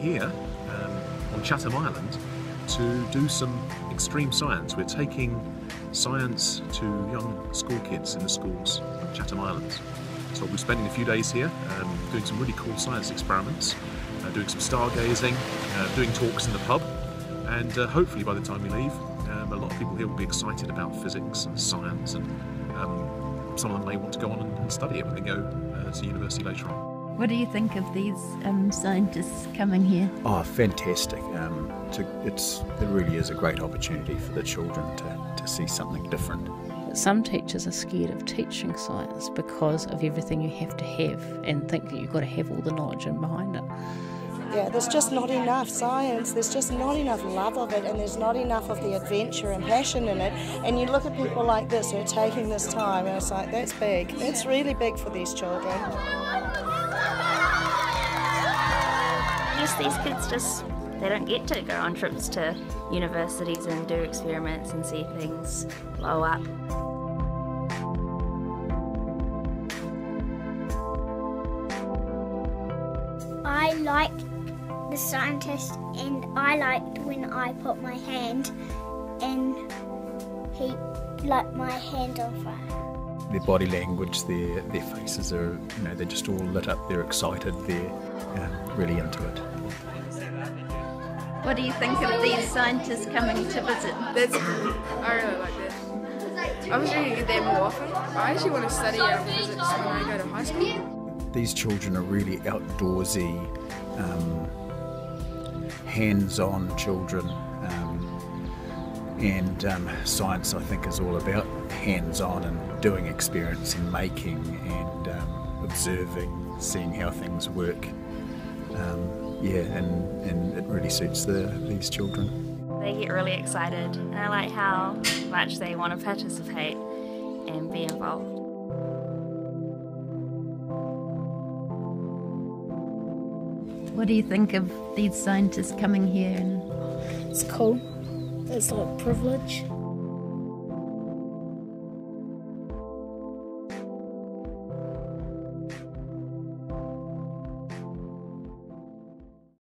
here on Chatham Island to do some extreme science. We're taking science to young school kids in the schools on Chatham Islands. So we'll be spending a few days here doing some really cool science experiments, doing some stargazing, doing talks in the pub, and hopefully by the time we leave, a lot of people here will be excited about physics and science, and some of them may want to go on and study it when they go to university later on. What do you think of these scientists coming here? Oh, fantastic. It really is a great opportunity for the children to see something different. Some teachers are scared of teaching science because of everything you have to have and think that you've got to have all the knowledge in behind it. Yeah, there's just not enough science, there's just not enough love of it, and there's not enough of the adventure and passion in it. And you look at people like this who are taking this time and it's like, that's big. It's really big for these children. Just these kids they don't get to go on trips to universities and do experiments and see things blow up. I liked the scientist, and I liked when I put my hand and he lit my hand on fire. Their body language, their faces are, they're just all lit up, they're excited, they're really into it. What do you think of these scientists coming to visit? That's cool. I really like that. I wish we could get that more often. I actually want to study physics when I go to high school. These children are really outdoorsy, hands-on children, and science, I think, is all about hands-on and doing experience and making and observing, seeing how things work. And it really suits these children. They get really excited, and I like how much they want to participate and be involved. What do you think of these scientists coming here? It's cool. It's like a privilege.